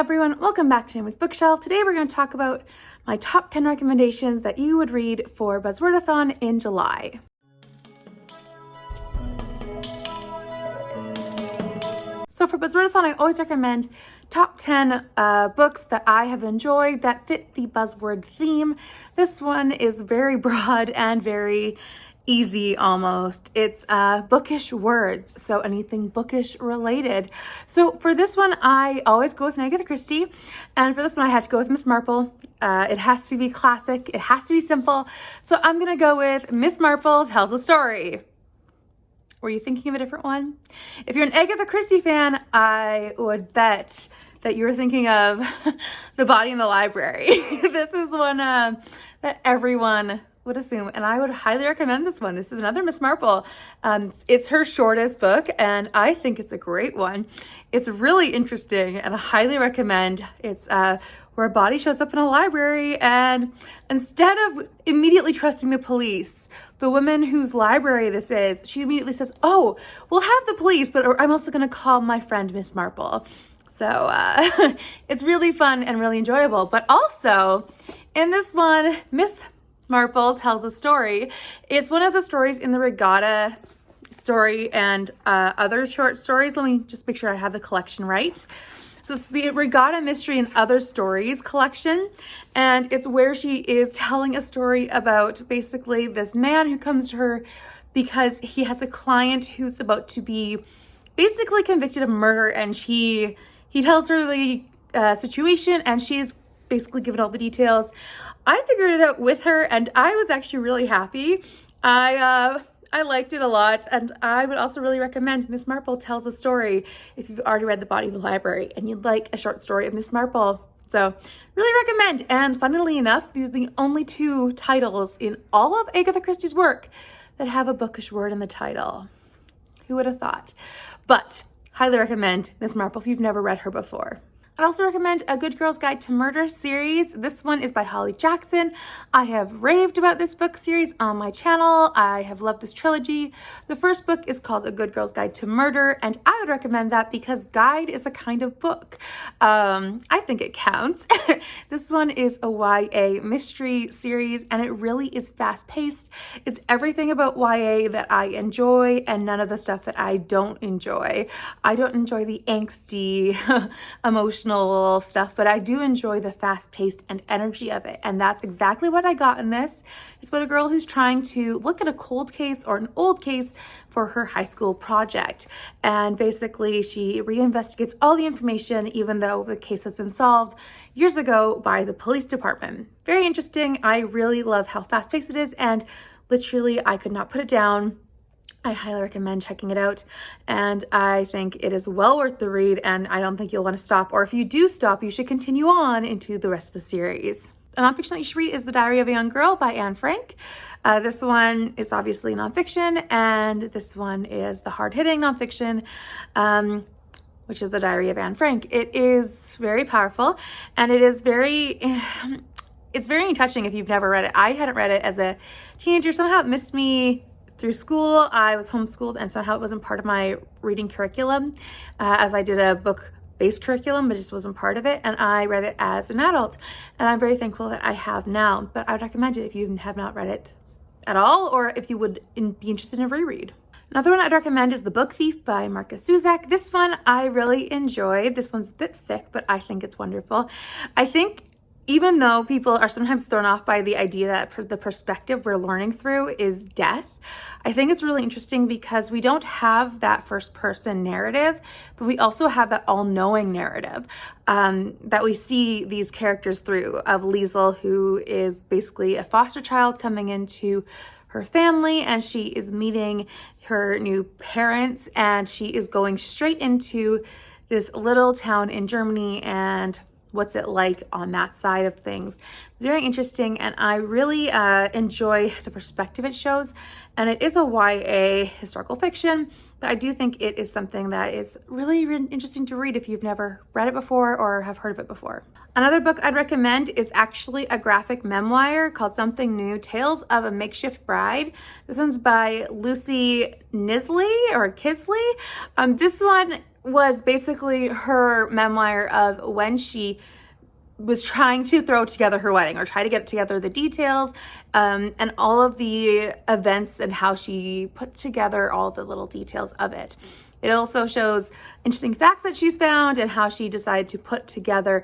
everyone, welcome back to Naomi's Bookshelf. Today we're going to talk about my top 10 recommendations that you would read for Buzzwordathon in July. So for Buzzwordathon, I always recommend top 10 books that I have enjoyed that fit the buzzword theme. This one is very broad and very easy almost. It's bookish words, so anything bookish related. So for this one, I always go with Agatha Christie, and for this one I had to go with Miss Marple. It has to be classic, it has to be simple, so I'm gonna go with Miss Marple Tells a Story. Were you thinking of a different one? If you're an Agatha Christie fan, I would bet that you were thinking of The Body in the Library. This is one that everyone would assume, and I would highly recommend this one. This is another Miss Marple. It's her shortest book, and I think it's a great one. It's really interesting, and I highly recommend. It's where a body shows up in a library, and instead of immediately trusting the police, the woman whose library this is, she immediately says, "Oh, we'll have the police, but I'm also going to call my friend Miss Marple." So it's really fun and really enjoyable. But also, in this one, Miss Marple Tells a Story. It's one of the stories in the Regatta story and other short stories. Let me just make sure I have the collection right. So it's the Regatta Mystery and Other Stories collection, and it's where she is telling a story about basically this man who comes to her because he has a client who's about to be basically convicted of murder, and he tells her the situation, and she's basically given all the details. I figured it out with her, and I was actually really happy. I liked it a lot, and I would also really recommend Miss Marple Tells a Story if you've already read The Body in the Library and you'd like a short story of Miss Marple. So really recommend. And funnily enough, these are the only two titles in all of Agatha Christie's work that have a bookish word in the title. Who would have thought? But highly recommend Miss Marple if you've never read her before. I'd also recommend A Good Girl's Guide to Murder series. This one is by Holly Jackson. I have raved about this book series on my channel. I have loved this trilogy. The first book is called A Good Girl's Guide to Murder, and I would recommend that because guide is a kind of book. I think it counts. This one is a YA mystery series, and it really is fast-paced. It's everything about YA that I enjoy and none of the stuff that I don't enjoy. I don't enjoy the angsty, emotional stuff, but I do enjoy the fast-paced and energy of it, and that's exactly what I got in this. It's about a girl who's trying to look at a cold case or an old case for her high school project, and basically she reinvestigates all the information even though the case has been solved years ago by the police department. Very interesting. I really love how fast-paced it is, and literally I could not put it down. I highly recommend checking it out, and I think it is well worth the read, and I don't think you'll want to stop, or if you do stop, you should continue on into the rest of the series. The nonfiction that you should read is The Diary of a Young Girl by Anne Frank. This one is obviously nonfiction, and this one is the hard-hitting nonfiction, which is The Diary of Anne Frank. It is very powerful, and it is it's very touching if you've never read it. I hadn't read it as a teenager. Somehow it missed me through school. I was homeschooled, and somehow it wasn't part of my reading curriculum, as I did a book-based curriculum, but it just wasn't part of it, and I read it as an adult, and I'm very thankful that I have now. But I would recommend it if you have not read it at all, or if you would be interested in a reread. Another one I'd recommend is The Book Thief by Marcus Zuzak. This one I really enjoyed. This one's a bit thick, but I think it's wonderful. I think even though people are sometimes thrown off by the idea that the perspective we're learning through is death, I think it's really interesting because we don't have that first person narrative, but we also have that all-knowing narrative that we see these characters through, of Liesl, who is basically a foster child coming into her family, and she is meeting her new parents, and she is going straight into this little town in Germany and what's it like on that side of things. It's very interesting, and I really enjoy the perspective it shows, and it is a YA historical fiction, but I do think it is something that is really, really interesting to read if you've never read it before or have heard of it before. Another book I'd recommend is actually a graphic memoir called Something New, Tales of a Makeshift Bride. This one's by Lucy Kisley. This one was basically her memoir of when she was trying to throw together her wedding, or try to get together the details, and all of the events and how she put together all the little details of it. It also shows interesting facts that she's found and how she decided to put together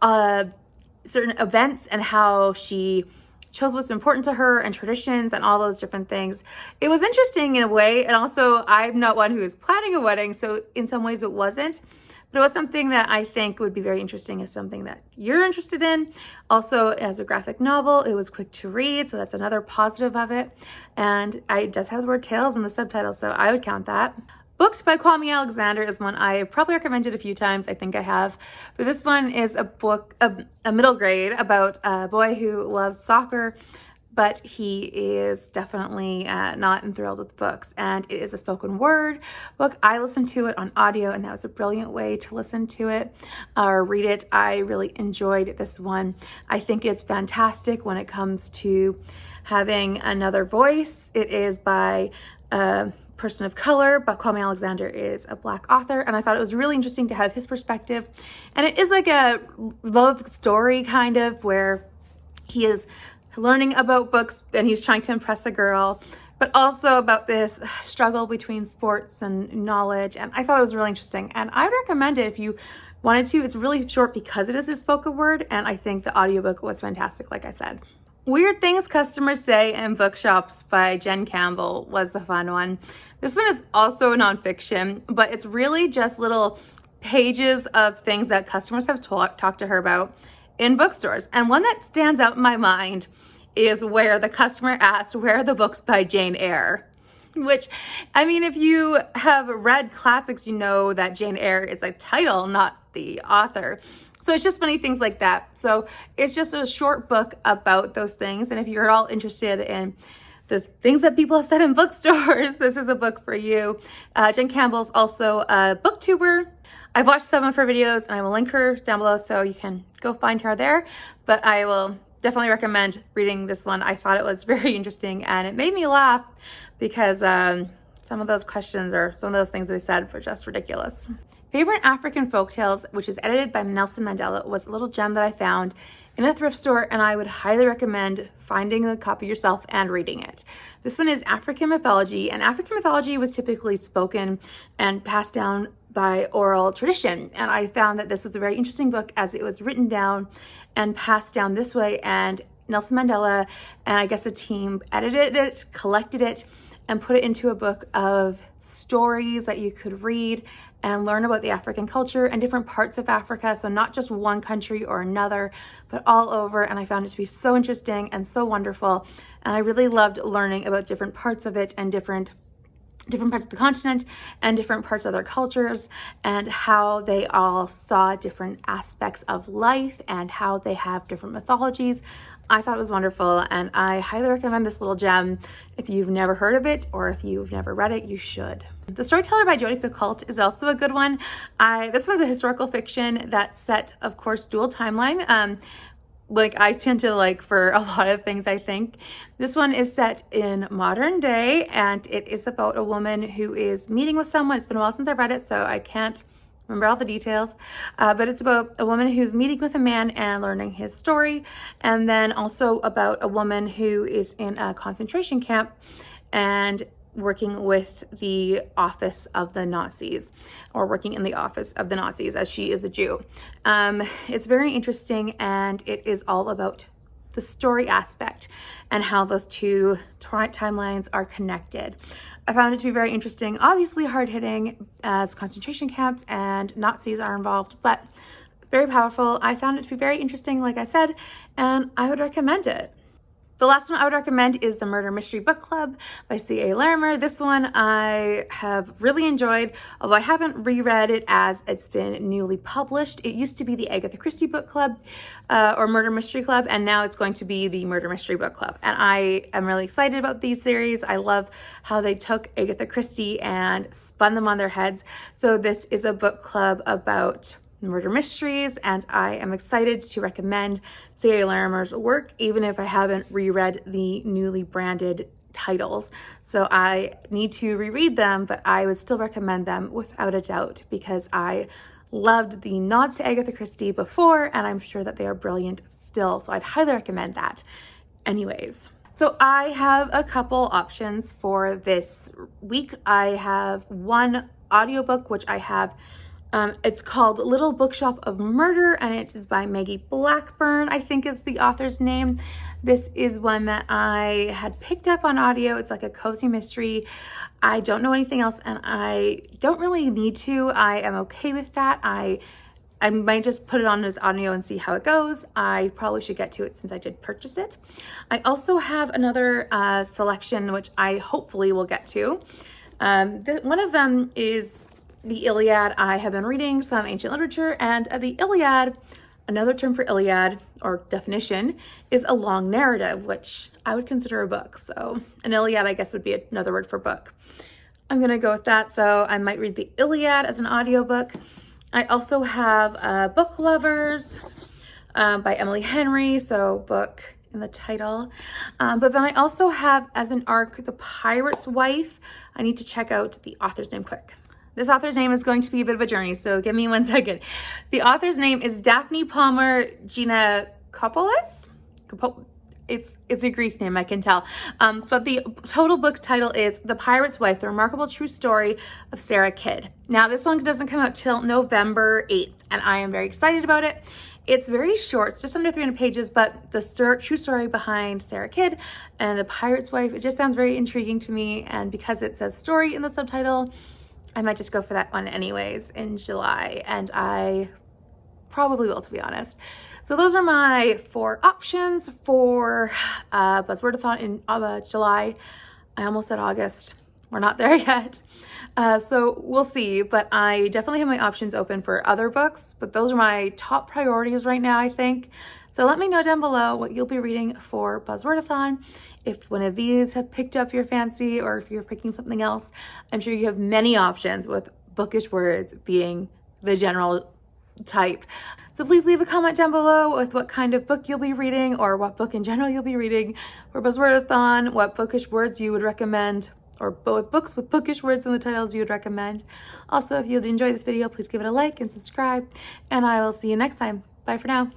certain events and how she chose what's important to her and traditions and all those different things. It was interesting in a way, and also I'm not one who is planning a wedding, so in some ways it wasn't. But it was something that I think would be very interesting, as something that you're interested in. Also, as a graphic novel, it was quick to read, so that's another positive of it. And it does have the word tales in the subtitle, so I would count that. Books by Kwame Alexander is one I probably recommended a few times. I think I have. But this one is a book, a middle grade, about a boy who loves soccer, but he is definitely not enthralled with books. And it is a spoken word book. I listened to it on audio, and that was a brilliant way to listen to it or read it. I really enjoyed this one. I think it's fantastic when it comes to having another voice. It is by person of color, but Kwame Alexander is a Black author, and I thought it was really interesting to have his perspective. And it is like a love story kind of, where he is learning about books and he's trying to impress a girl, but also about this struggle between sports and knowledge. And I thought it was really interesting, and I would recommend it if you wanted to. It's really short because it is a spoken word, and I think the audiobook was fantastic, like I said. Weird Things Customers Say in Bookshops by Jen Campbell was a fun one. This one is also nonfiction, but it's really just little pages of things that customers have talked to her about in bookstores. And one that stands out in my mind is where the customer asked, "Where are the books by Jane Eyre?" Which, I mean, if you have read classics, you know that Jane Eyre is a title, not the author. So it's just funny things like that. So it's just a short book about those things. And if you're at all interested in the things that people have said in bookstores, this is a book for you. Jen Campbell's also a booktuber. I've watched some of her videos, and I will link her down below so you can go find her there. But I will definitely recommend reading this one. I thought it was very interesting, and it made me laugh because some of those questions or some of those things they said were just ridiculous. Favorite African Folktales, which is edited by Nelson Mandela, was a little gem that I found in a thrift store, and I would highly recommend finding a copy yourself and reading it. This one is African mythology, and African mythology was typically spoken and passed down by oral tradition. And I found that this was a very interesting book as it was written down and passed down this way, and Nelson Mandela and I guess a team edited it, collected it, and put it into a book of stories that you could read and learn about the African culture and different parts of Africa. So not just one country or another, but all over. And I found it to be so interesting and so wonderful. And I really loved learning about different parts of it and different parts of the continent and different parts of their cultures, and how they all saw different aspects of life and how they have different mythologies. I thought it was wonderful, and I highly recommend this little gem. If you've never heard of it or if you've never read it, you should. The Storyteller by JODI PICOULT is also a good one. This one's a historical fiction that's set, of course, dual timeline. Like I tend to like for a lot of things, I think. This one is set in modern day, and it is about a woman who is meeting with someone. It's been a while since I've read it, so I can't remember all the details, but it's about a woman who's meeting with a man and learning his story, and then also about a woman who is in a concentration camp and working with the office of the Nazis, or working in the office of the Nazis, as she is a Jew. It's very interesting, and it is all about the story aspect and how those two timelines are connected. I found it to be very interesting, obviously hard-hitting as concentration camps and Nazis are involved, but very powerful. I found it to be very interesting, like I said, and I would recommend it. The last one I would recommend is the Murder Mystery Book Club by C.A. Larimer. This one I have really enjoyed, although I haven't reread it as it's been newly published. It used to be the Agatha Christie Book Club or Murder Mystery Club, and now it's going to be the Murder Mystery Book Club. And I am really excited about these series. I love how they took Agatha Christie and spun them on their heads. So this is a book club about murder mysteries, and I am excited to recommend C.A. Larimer's work, even if I haven't reread the newly branded titles. So I need to reread them, but I would still recommend them without a doubt because I loved the nods to Agatha Christie before, and I'm sure that they are brilliant still. So I'd highly recommend that. Anyways, so I have a couple options for this week. I have one audiobook, which I have. It's called Little Bookshop of Murder, and it is by Maggie Blackburn, I think is the author's name. This is one that I had picked up on audio. It's like a cozy mystery. I don't know anything else, and I don't really need to. I am okay with that. I might just put it on as audio and see how it goes. I probably should get to it since I did purchase it. I also have another selection, which I hopefully will get to. One of them is the Iliad. I have been reading some ancient literature, and the Iliad, another term for Iliad or definition, is a long narrative, which I would consider a book. So an Iliad, I guess, would be another word for book. I'm gonna go with that. So I might read the Iliad as an audiobook. I also have Book Lovers by Emily Henry, so book in the title. But then I also have as an ARC The Pirate's Wife. I need to check out the author's name quick. This author's name is going to be a bit of a journey, so give me 1 second. The author's name is Daphne Palmer Giannakopoulos. It's a Greek name, I can tell. But the total book title is The Pirate's Wife, The Remarkable True Story of Sarah Kidd. Now, this one doesn't come out till November 8th, and I am very excited about it. It's very short, it's just under 300 pages, but the true story behind Sarah Kidd and The Pirate's Wife, it just sounds very intriguing to me, and because it says story in the subtitle, I might just go for that one anyways in July, and I probably will, to be honest. So those are my 4 options for Buzzwordathon in July. I almost said August. We're not there yet. So we'll see, but I definitely have my options open for other books, but those are my top priorities right now, I think. So let me know down below what you'll be reading for Buzzwordathon. If one of these have picked up your fancy, or if you're picking something else, I'm sure you have many options, with bookish words being the general type. So please leave a comment down below with what kind of book you'll be reading, or what book in general you'll be reading for Buzzwordathon, what bookish words you would recommend, or books with bookish words in the titles you would recommend. Also, if you enjoyed this video, please give it a like and subscribe, and I will see you next time. Bye for now.